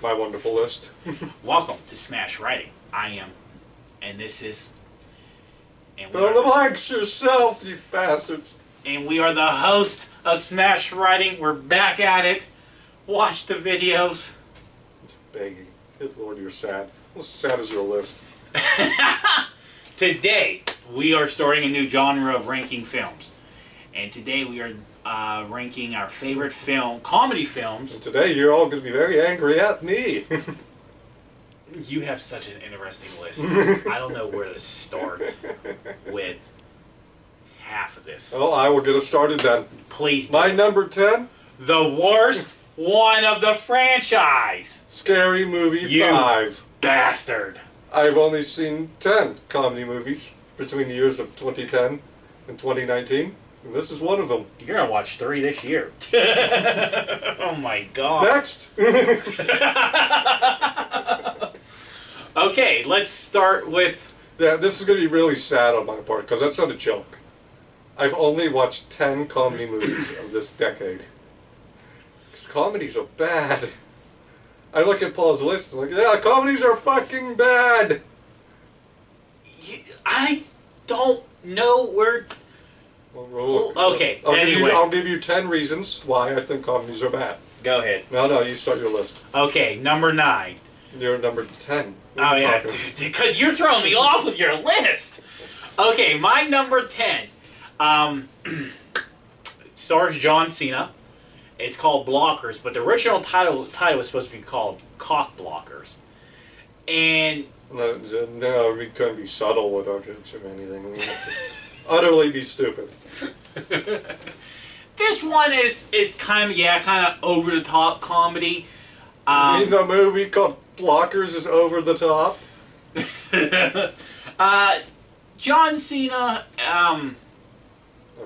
my wonderful list. Welcome to Smash Writing. I am, and this is... And Fill in the blanks yourself, you bastards. And we are the host of Smash Writing. We're back at it. Watch the videos. Begging. Good Lord, you're sad. How sad is your list? Today, we are starting a new genre of ranking films. And today we are ranking our favorite comedy films. And today you're all going to be very angry at me. You have such an interesting list. I don't know where to start with half of this. Well, I will get us started then. Please do. My number 10? The worst one of the franchise. Scary Movie You 5. Bastard. I've only seen 10 comedy movies between the years of 2010 and 2019. And this is one of them. You're going to watch 3 this year. Oh my god. Next! Okay, let's start with... Yeah, this is going to be really sad on my part, because that's not a joke. I've only watched 10 comedy movies of this decade. Because comedies are bad. I look at Paul's list and I'm like, yeah, comedies are fucking bad! I don't know where... Okay, anyway. I'll give you 10 reasons why I think comedies are bad. Go ahead. No, you start your list. Okay, number 9. You're number 10. Oh yeah, because you're throwing me off with your list. Okay, my number 10 stars John Cena. It's called Blockers, but the original title was supposed to be called Cock Blockers. And No, we couldn't be subtle with our jokes or anything. We have to utterly be stupid. This one is kind of over the top comedy. You mean the movie called Blockers is over the top? John Cena, I've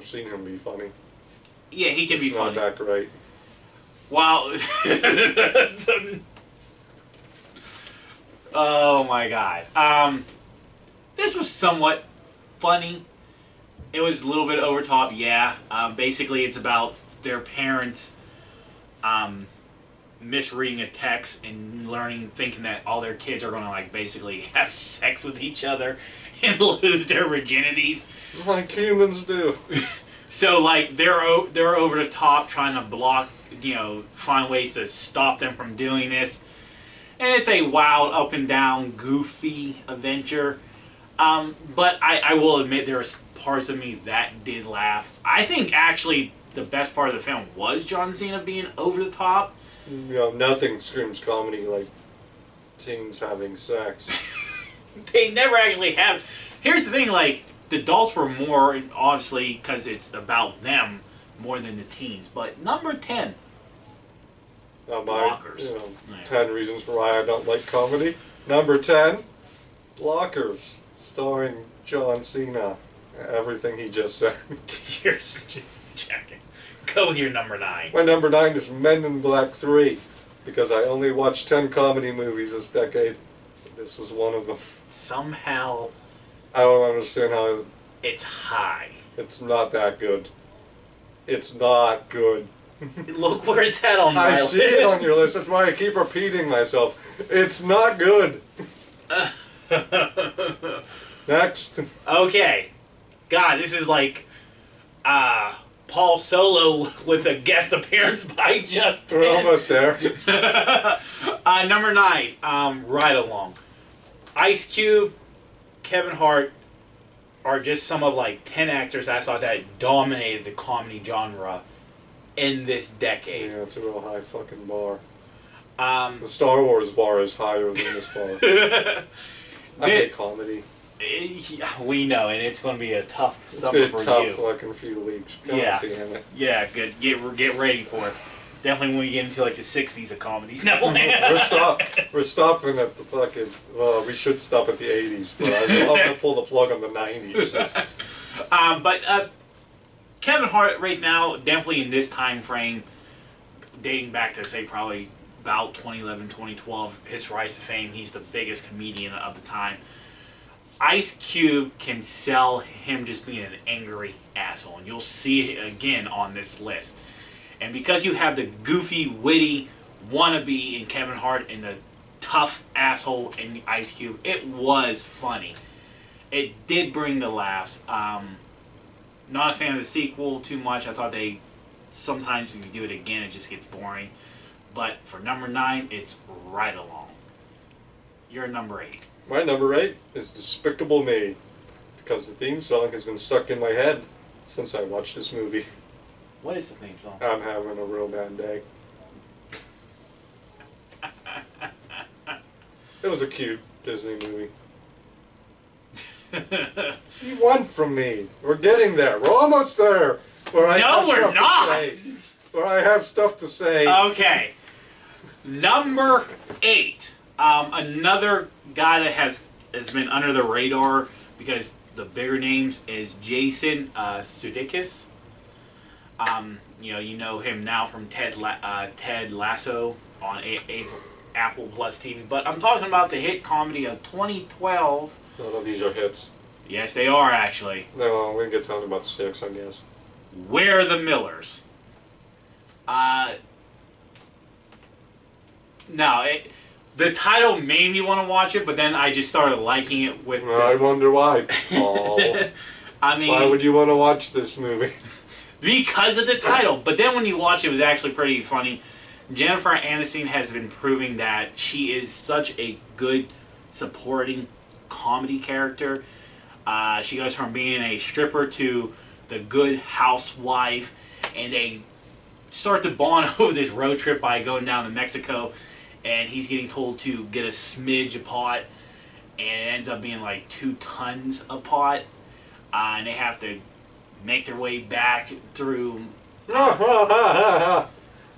seen him be funny. yeah, he can be funny. It's not that great. Wow. Oh my god. This was somewhat funny. It was a little bit over top, yeah. Basically, it's about their parents misreading a text and thinking that all their kids are going to like basically have sex with each other and lose their virginities. Like humans do. So like they're over the top trying to block, find ways to stop them from doing this. And it's a wild, up and down, goofy adventure. But I will admit there was parts of me that did laugh. I think actually the best part of the film was John Cena being over the top. Nothing screams comedy like teens having sex. They never actually have. Here's the thing, like, the adults were more, obviously, because it's about them more than the teens. But number 10. Blockers. 10 reasons for why I don't like comedy. Number 10, Blockers, starring John Cena. Everything he just said. You're checking. Go with your number 9. My number 9 is Men in Black 3, because I only watched 10 comedy movies this decade. This was one of them. Somehow... I don't understand how... It's high. It's not that good. It's not good. Look where it's at on my list. I see it on your list. That's why I keep repeating myself. It's not good. Next. Okay. God, this is like Paul Solo with a guest appearance by Justin. We're almost there. Number 9, Ride Along. Ice Cube, Kevin Hart are just some of like 10 actors I thought that dominated the comedy genre in this decade. Yeah, it's a real high fucking bar. The Star Wars bar is higher than this bar. I hate comedy. We know, and it's going to be a tough summer for you. It's going to be a tough fucking few weeks. God damn it. Yeah, good. Get ready for it. Definitely when we get into like the 60s of comedies. No. We're stopping at the fucking... Well, we should stop at the 80s, but I'm going to pull the plug on the 90s. But Kevin Hart right now, definitely in this time frame, dating back to say probably about 2011, 2012, his rise to fame, he's the biggest comedian of the time. Ice Cube can sell him just being an angry asshole, and you'll see it again on this list. And because you have the goofy, witty wannabe in Kevin Hart and the tough asshole in Ice Cube. It was funny. It did bring the laughs. Not a fan of the sequel too much. I thought sometimes if you do it again, it just gets boring. But for number 9, it's right along. You're number 8. My number 8 is Despicable Me, because the theme song has been stuck in my head since I watched this movie. What is the theme song? I'm having a real bad day. It was a cute Disney movie. You won from me. We're getting there. We're almost there. Where I No, we're not. Where I have stuff to say. Okay. Number 8. Another guy that has been under the radar because the bigger names is Jason Sudeikis. You know him now from Ted Lasso on Apple Plus TV. But I'm talking about the hit comedy of 2012. None of these are hits. Yes, they are actually. No, we can get down to about 6, I guess. We're the Millers. No, the title made me want to watch it, but then I just started liking it with. I wonder why. Paul. I mean, why would you want to watch this movie? Because of the title. But then when you watch it, it was actually pretty funny. Jennifer Aniston has been proving that she is such a good supporting comedy character. She goes from being a stripper to the good housewife, and they start to bond over this road trip by going down to Mexico, and he's getting told to get a smidge a pot, and it ends up being like 2 tons a pot, and they have to make their way back through.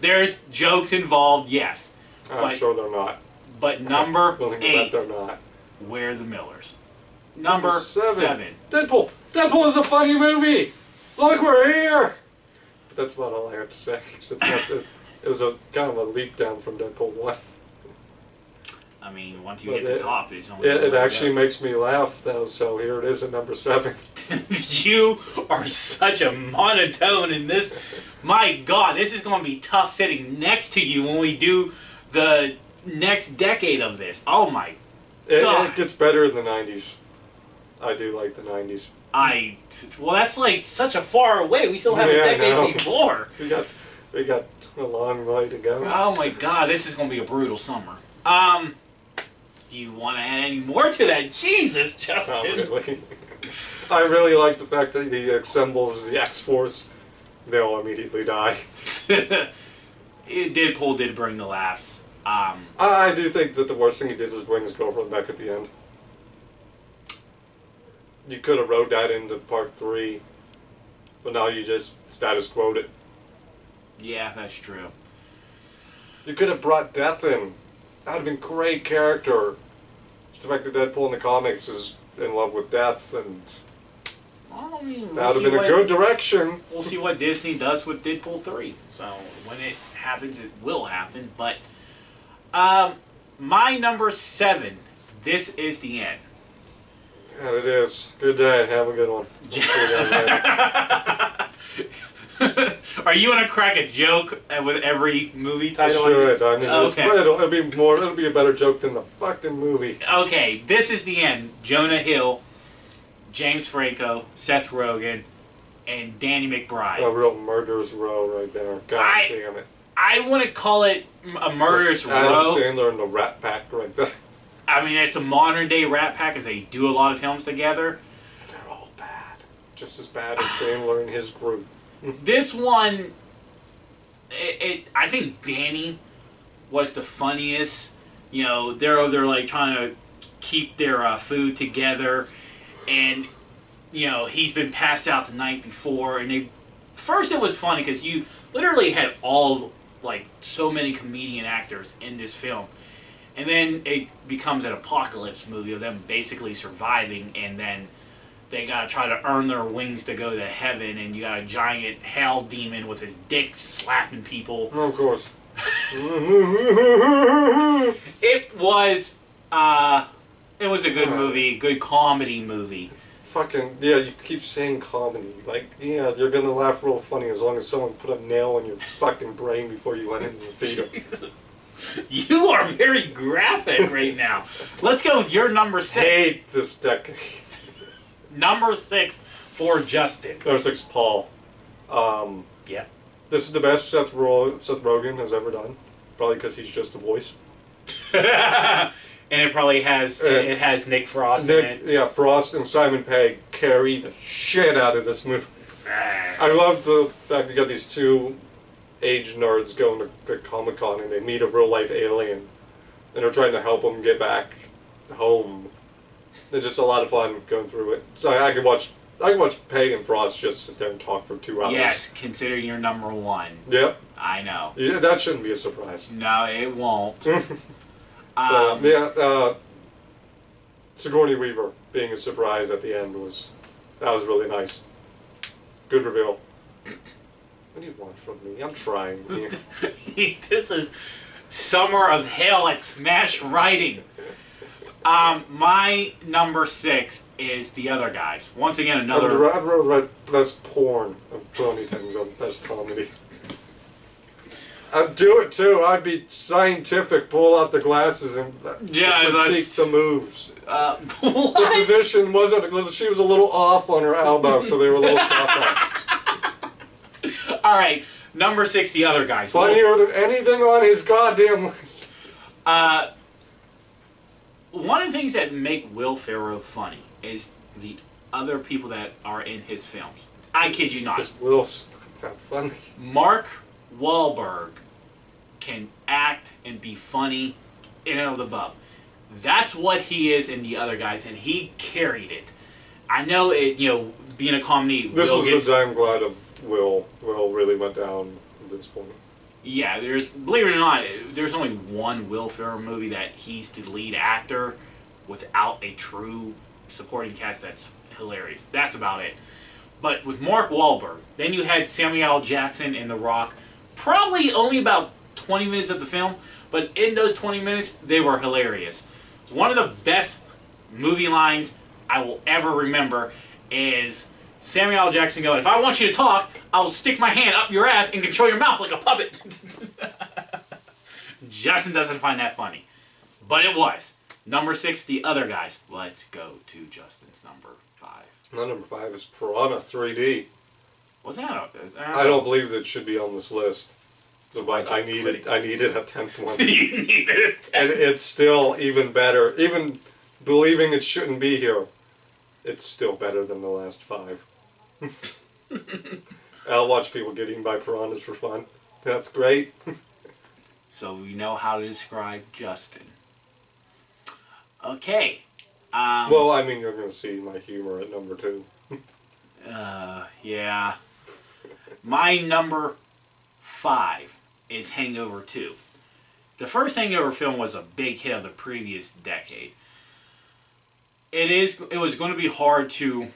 There's jokes involved, yes. I'm sure they're not. But number 8, they're not. We're the Millers. Number 7. Deadpool. Deadpool is a funny movie. Look, we're here. But that's about all I have to say. It was a kind of a leap down from Deadpool 1. I mean, once you hit the top, it's only. It actually makes me laugh, though. So here it is at number 7. You are such a monotone in this. My God, this is going to be tough sitting next to you when we do the next decade of this. Oh my God. It gets better in the 90s. I do like the 90s. Well, that's like such a far away. We still have a decade before. We got a long way to go. Oh my God, this is going to be a brutal summer. Do you want to add any more to that? Jesus, Justin. Not really. I really like the fact that he assembles the X-Force. They'll immediately die. Deadpool did bring the laughs. I do think that the worst thing he did was bring his girlfriend back at the end. You could have wrote that into part 3, but now you just status quo'd it. Yeah, that's true. You could have brought Death in. That would have been a great character. It's the fact that Deadpool in the comics is in love with Death, and I mean, that would have been a good direction. We'll see what Disney does with Deadpool 3. So when it happens, it will happen. But my number 7, this is the end. And it is. Good day. Have a good one. See you guys later. Are you gonna crack a joke with every movie title? I should. I mean, okay. It'll be a better joke than the fucking movie. Okay, this is the end. Jonah Hill, James Franco, Seth Rogen, and Danny McBride. A real murderer's row right there. God damn it. I wouldn't call it a murderer's row. Adam Sandler and the Rat Pack right there. I mean, it's a modern day Rat Pack as they do a lot of films together. They're all bad. Just as bad as Sandler and his group. This one, I think Danny was the funniest. You know, they're like trying to keep their food together, and you know he's been passed out the night before. And first it was funny because you literally had so many comedian actors in this film, and then it becomes an apocalypse movie of them basically surviving, and then they gotta try to earn their wings to go to heaven, and you got a giant hell demon with his dick slapping people. Oh, of course. It was a good movie, good comedy movie. Fucking, yeah, you keep saying comedy. Like, yeah, you're gonna laugh real funny as long as someone put a nail in your fucking brain before you went into the theater. Jesus. You are very graphic right now. Let's go with your number 6. Hate this decade. Number 6 for Justin. Number 6, Paul. Yeah. This is the best Seth Rogen has ever done. Probably because he's just a voice. And it probably has Nick Frost in it. Yeah, Frost and Simon Pegg carry the shit out of this movie. I love the fact you got these two age nerds going to Comic-Con and they meet a real-life alien. And they're trying to help them get back home. It's just a lot of fun going through it. So I could watch Pegg and Frost just sit there and talk for 2 hours. Yes, considering you're number 1. Yep. I know. Yeah, that shouldn't be a surprise. No, it won't. Sigourney Weaver being a surprise at the end was really nice. Good reveal. What do you want from me? I'm trying. This is Summer of Hell at Smash Writing. My number 6 is The Other Guys. Once again, another... I'd rather write less porn of Johnny Tang's on best comedy. I'd do it too. I'd be scientific, pull out the glasses and critique the moves. What? The position wasn't... She was a little off on her elbow, so they were a little off. Alright, number 6, The Other Guys. Funnier than anything on his goddamn list. One of the things that make Will Ferrell funny is the other people that are in his films. I kid you not. Just Will's not funny. Mark Wahlberg can act and be funny in and of the above. That's what he is in The Other Guys, and he carried it. I know it. Being a comedy. This was the time glad of Will. Will really went down at this point. Yeah, believe it or not, there's only one Will Ferrell movie that he's the lead actor without a true supporting cast that's hilarious. That's about it. But with Mark Wahlberg, then you had Samuel L. Jackson and The Rock. Probably only about 20 minutes of the film, but in those 20 minutes, they were hilarious. One of the best movie lines I will ever remember is Samuel L. Jackson going, "If I want you to talk, I'll stick my hand up your ass and control your mouth like a puppet." Justin doesn't find that funny. But it was. Number 6, The Other Guys. Let's go to Justin's number 5. My number 5 is Piranha 3D. What's that? I don't believe that it should be on this list. But I needed a 10th one. You needed a 10th. And it's still even better. Even believing it shouldn't be here, it's still better than the last 5. I'll watch people get eaten by piranhas for fun. That's great. So we know how to describe Justin. Okay. Well, I mean, you're going to see my humor at number 2. Yeah. My number 5 is Hangover 2. The first Hangover film was a big hit of the previous decade. It was going to be hard to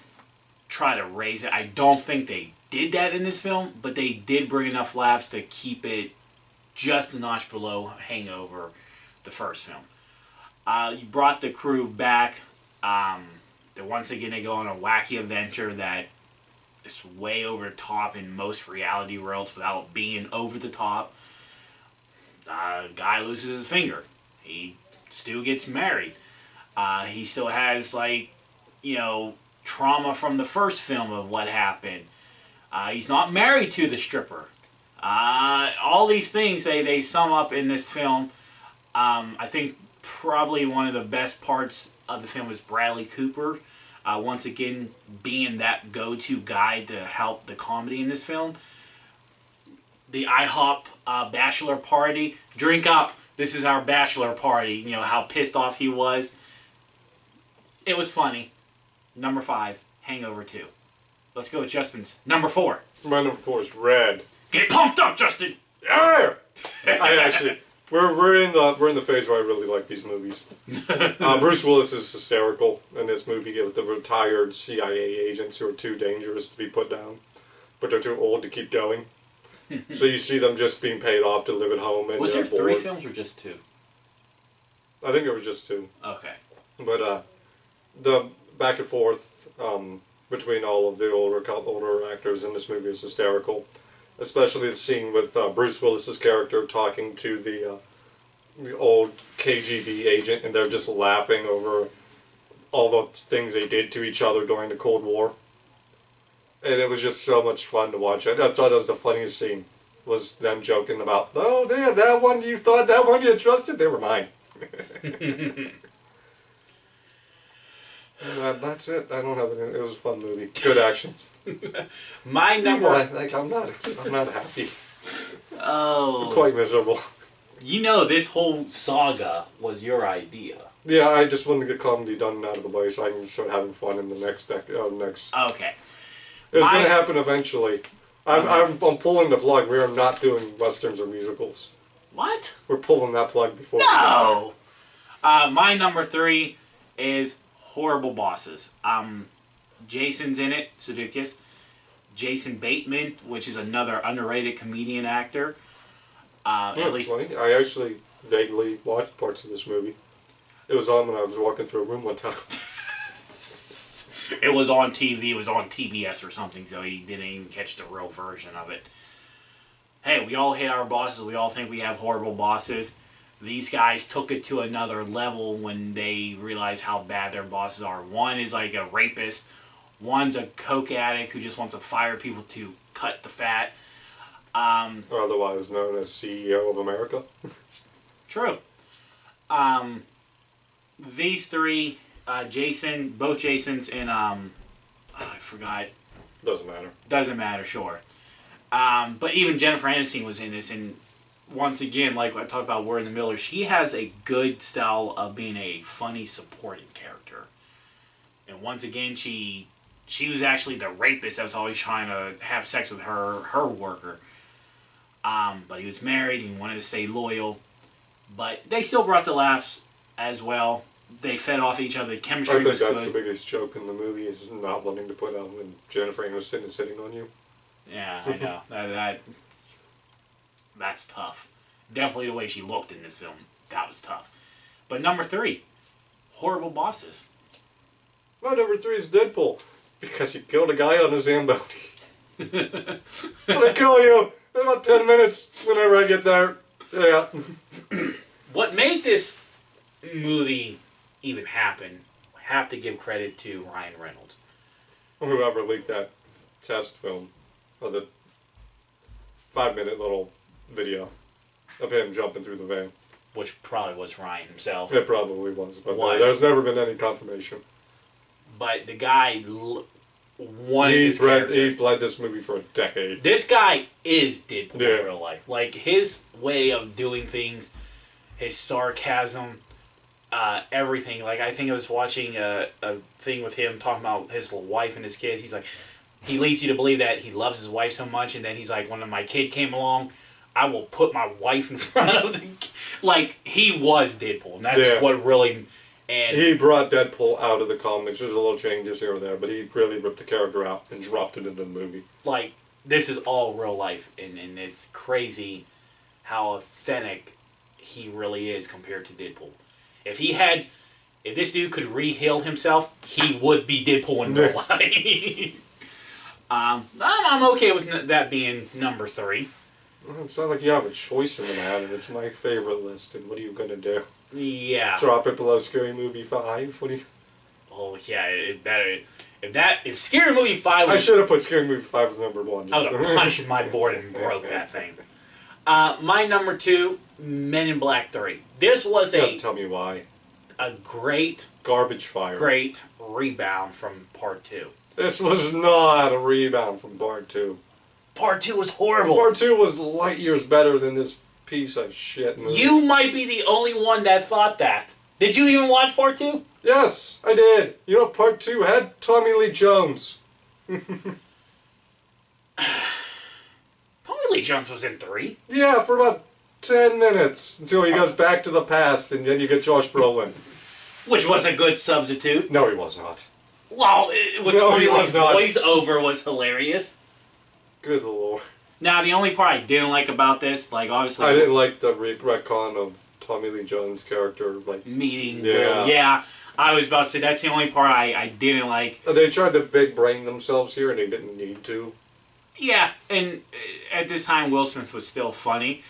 try to raise it. I don't think they did that in this film, but they did bring enough laughs to keep it just a notch below Hangover, the first film. You brought the crew back. Once again, they go on a wacky adventure that is way over the top in most reality worlds without being over the top. Guy loses his finger. He still gets married. He still has, trauma from the first film of what happened. He's not married to the stripper. All these things they sum up in this film. I think probably one of the best parts of the film is Bradley Cooper. Once again, being that go-to guy to help the comedy in this film. The IHOP bachelor party. Drink up. This is our bachelor party. You know, how pissed off he was. It was funny. Number 5, Hangover 2. Let's go with Justin's number 4. My number 4 is Red. Get pumped up, Justin! Yeah! We're in the phase where I really like these movies. Bruce Willis is hysterical in this movie with the retired CIA agents who are too dangerous to be put down, but they're too old to keep going. So you see them just being paid off to live at home. And was there bored. 3 films or just 2? I think it was just 2. Okay. But the back and forth between all of the older actors in this movie is hysterical. Especially the scene with Bruce Willis's character talking to the old KGB agent, and they're just laughing over all the things they did to each other during the Cold War. And it was just so much fun to watch. I thought that was the funniest scene, was them joking about, oh, yeah, that one you thought, that one you trusted, they were mine. That's it. I don't have anything. It was a fun movie. Good action. My number... I'm not happy. Oh. I'm quite miserable. You know, this whole saga was your idea. Yeah, I just wanted to get comedy done and out of the way so I can start having fun in the next Okay. It's going to happen eventually. I'm pulling the plug. We are not doing westerns or musicals. What? We're pulling that plug before. No! My number 3 is Horrible Bosses. Jason's in it, Sudeikis. Jason Bateman, which is another underrated comedian actor. At least funny. I actually vaguely watched parts of this movie. It was on when I was walking through a room one time. It was on TV. It was on TBS or something, so he didn't even catch the real version of it. Hey, we all hate our bosses. We all think we have horrible bosses. These guys took it to another level when they realized how bad their bosses are. One is like a rapist. One's a coke addict who just wants to fire people to cut the fat. Or otherwise known as CEO of America. True. These three, both Jasons and I forgot. Doesn't matter. Doesn't matter, sure. But even Jennifer Aniston was in this, and once again, like I talked about Ward and the Miller, she has a good style of being a funny supporting character. And once again, she was actually the rapist that was always trying to have sex with her worker. But he was married and wanted to stay loyal. But they still brought the laughs as well. They fed off each other. The chemistry was good. I think that's the biggest joke in the movie, is not wanting to put out when Jennifer Aniston is sitting on you. Yeah, I know. That's tough. Definitely the way she looked in this film. That was tough. But number 3, Horrible Bosses. My number 3 is Deadpool. Because he killed a guy on a Zamboni. I'm gonna kill you in about 10 minutes whenever I get there. Yeah. What made this movie even happen, I have to give credit to Ryan Reynolds. Whoever leaked that test film, or the 5-minute little video of him jumping through the van. Which probably was Ryan himself. It probably was, but there's never been any confirmation. But the guy wanted this character. He played this movie for a decade. This guy is Deadpool in real life. Like, his way of doing things, his sarcasm, everything. Like, I think I was watching a thing with him talking about his wife and his kid. He's like, he leads you to believe that he loves his wife so much, and then he's like, when my kid came along, I will put my wife in front of the... Like, he was Deadpool, and that's what really... And he brought Deadpool out of the comics. There's a little changes here or there, but he really ripped the character out and dropped it into the movie. Like, this is all real life, and it's crazy how authentic he really is compared to Deadpool. If this dude could re-heal himself, he would be Deadpool in real life. I'm okay with that being number 3. Well, it's not like you have a choice in the matter. It's my favorite list, and what are you going to do? Yeah. Drop it below Scary Movie 5? What do you... Oh, yeah, it better... If Scary Movie 5 was... I should have put Scary Movie 5 as number 1. I would have punched my board and broke that thing. My number 2, Men in Black 3. This was tell me why. A great... Garbage fire. Great rebound from Part 2. This was not a rebound from Part 2. Part 2 was horrible. Part 2 was light years better than this piece of shit movie. You might be the only one that thought that. Did you even watch Part 2? Yes, I did. You know, Part 2 had Tommy Lee Jones. Tommy Lee Jones was in 3? Yeah, for about 10 minutes. Until he goes back to the past, and then you get Josh Brolin. Which was a good substitute. No, he was not. Well, Tommy Lee's voiceover was hilarious. Good lord. Now, the only part I didn't like about this, like, obviously... I didn't like the retcon of Tommy Lee Jones' character, like... Meeting. Yeah. I was about to say, that's the only part I didn't like. They tried to big brain themselves here, and they didn't need to. Yeah, and at this time, Will Smith was still funny.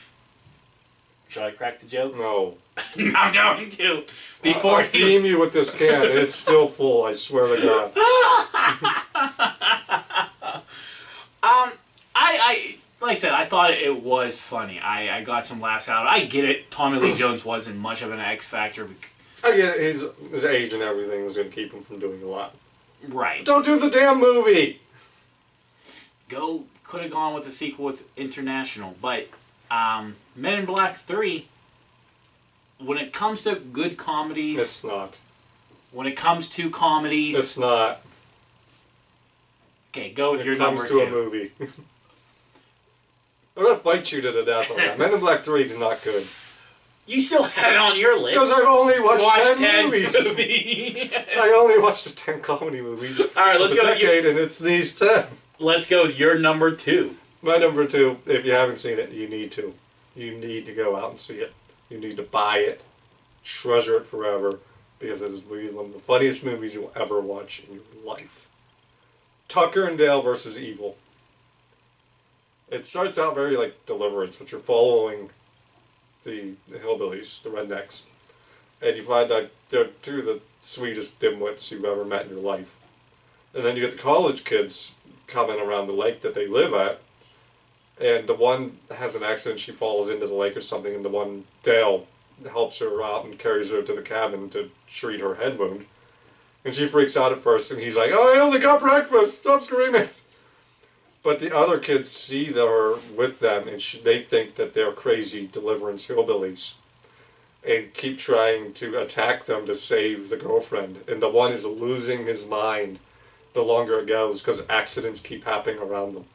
Should I crack the joke? No. I'm going to. Before I'll beam you with this can, and it's still full, I swear to God. I like I said, I thought it was funny. I got some laughs out. I get it. Tommy Lee Jones wasn't much of an X factor. I get it. His age and everything was going to keep him from doing a lot. Right. Don't do the damn movie! Could have gone with the sequel with International, but Men in Black 3, when it comes to good comedies... It's not. When it comes to comedies... It's not. Okay, go with your number 2. It comes to a movie. I'm going to fight you to the death on that. Men in Black 3 is not good. You still had it on your list. Because I've only watched 10 movies. movies. I only watched the 10 comedy movies. Alright, let's go with decade, and it's these 10. Let's go with your number 2. My number 2, if you haven't seen it, you need to. You need to go out and see it. You need to buy it. Treasure it forever. Because this is one of the funniest movies you'll ever watch in your life. Tucker and Dale versus Evil. It starts out very like Deliverance, which you're following the hillbillies, the rednecks. And you find that they're two of the sweetest dimwits you've ever met in your life. And then you get the college kids coming around the lake that they live at. And the one has an accident, she falls into the lake or something, and the one, Dale, helps her out and carries her to the cabin to treat her head wound. And she freaks out at first, and he's like, "Oh, I only got breakfast! Stop screaming!" But the other kids see her with them, and they think that they're crazy Deliverance hillbillies. And keep trying to attack them to save the girlfriend. And the one is losing his mind the longer it goes, because accidents keep happening around them.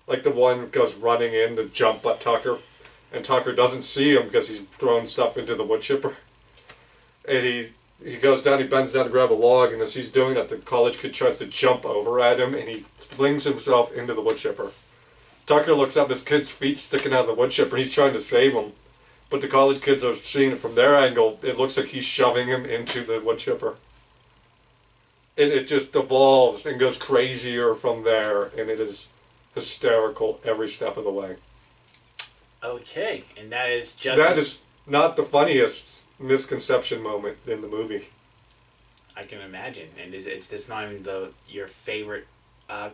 Like the one goes running in to jump at Tucker, and Tucker doesn't see him because he's throwing stuff into the wood chipper. And he goes down, he bends down to grab a log, and as he's doing that, the college kid tries to jump over at him, and he flings himself into the wood chipper. Tucker looks up, this kid's feet sticking out of the wood chipper, and he's trying to save him. But the college kids are seeing it from their angle. It looks like he's shoving him into the wood chipper. And it just evolves and goes crazier from there, and it is hysterical every step of the way. Okay, and that is just... That is not the funniest misconception moment in the movie. I can imagine, and it's just not even your favorite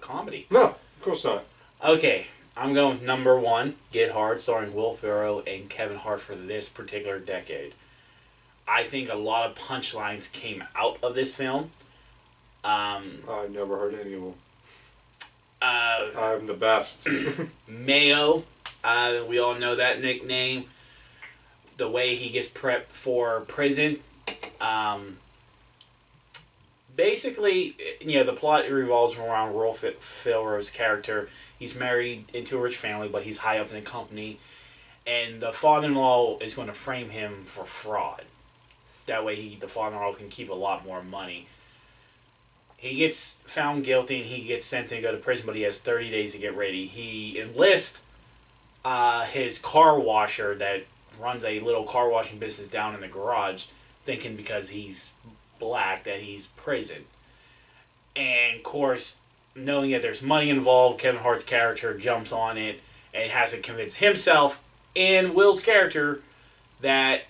comedy. No, of course not. Okay, I'm going with number 1, Get Hard, starring Will Ferrell and Kevin Hart for this particular decade. I think a lot of punchlines came out of this film. I've never heard any of them. I'm the best. Mayo, we all know that nickname. The way he gets prepped for prison. Basically, the plot revolves around Will Ferrell's character. He's married into a rich family, but he's high up in the company. And the father-in-law is going to frame him for fraud. That way the father-in-law can keep a lot more money. He gets found guilty and he gets sent to go to prison, but he has 30 days to get ready. He enlists his car washer that runs a little car washing business down in the garage, thinking because he's black that he's prison. And of course, knowing that there's money involved, Kevin Hart's character jumps on it and has to convince himself and Will's character that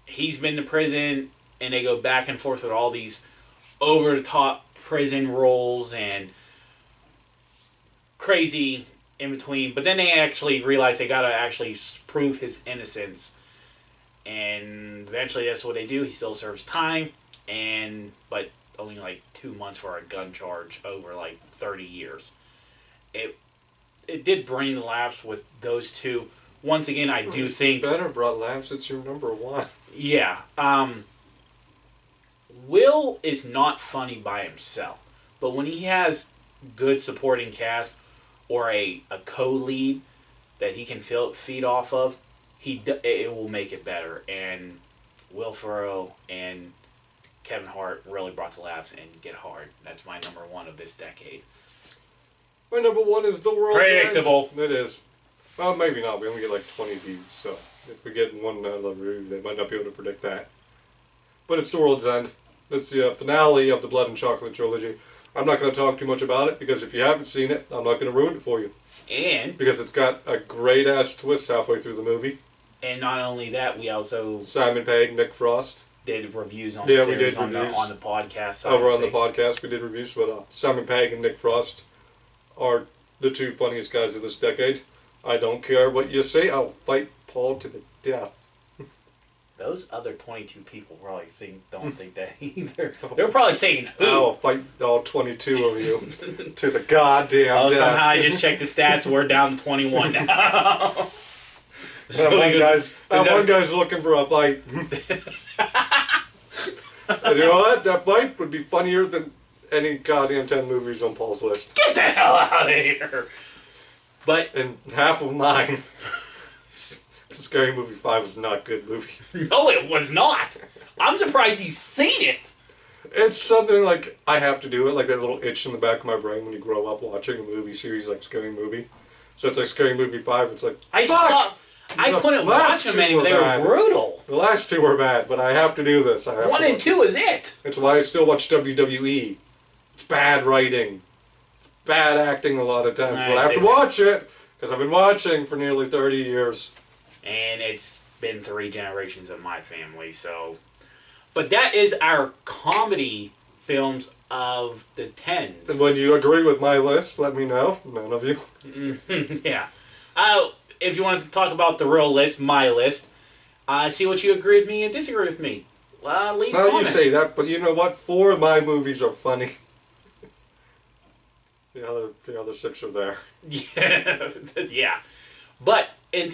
he's been to prison, and they go back and forth with all these over-the-top prison rules and crazy in between. But then they actually realize they gotta actually prove his innocence, and eventually that's what they do. He still serves time, but only like 2 months for a gun charge over like 30 years. It did bring laughs with those two. Once again, I do think... Better brought laughs. It's your number 1. Yeah. Will is not funny by himself. But when he has good supporting cast or a co-lead that he can feed off of, it will make it better. And Will Ferrell and Kevin Hart really brought the laughs and Get Hard. That's my number 1 of this decade. My number 1 is The World's Predictable. End. It is. Well, maybe not. We only get like 20 views, so if we get one other review, they might not be able to predict that. But it's The World's End. It's the finale of the Blood and Chocolate trilogy. I'm not going to talk too much about it, because if you haven't seen it, I'm not going to ruin it for you. And? Because it's got a great-ass twist halfway through the movie. And not only that, we also Simon Pegg, Nick Frost. did reviews on Yeah, the we series did reviews. on the podcast side Over of on the things. podcast, we did reviews, but Simon Pegg and Nick Frost are the two funniest guys of this decade. I don't care what you say, I'll fight Paul to the death. Those other 22 people probably don't think that either. They're probably saying, who? I'll fight all 22 of you to the goddamn Oh, death. somehow I just checked the stats. We're down to 21 now. So That one guy's looking for a fight. And you know what? That fight would be funnier than any goddamn 10 movies on Paul's list. Get the hell out of here! But And half of mine. Scary Movie 5 was not a good movie. no, it was not. I'm surprised you've seen it. It's something like, I have to do it, like that little itch in the back of my brain when you grow up watching a movie series like Scary Movie. So it's like Scary Movie 5, it's like, fuck! I couldn't The watch last them two anymore. They were were bad. brutal. The last two were bad, but I have to do this. 1 and 2 is it. It's why I still watch WWE. It's bad writing. Bad acting a lot of times, but I have to watch it, because I've been watching for nearly 30 years. And it's been 3 generations of my family, so... But that is our comedy films of the 10s. And when you agree with my list, let me know. None of you. Yeah. If you wanted to talk about the real list, my list, see what you agree with me and disagree with me. Leave Now you comments. say that, but you know what? 4 of my movies are funny. The other 6 are there. Yeah. Yeah. But until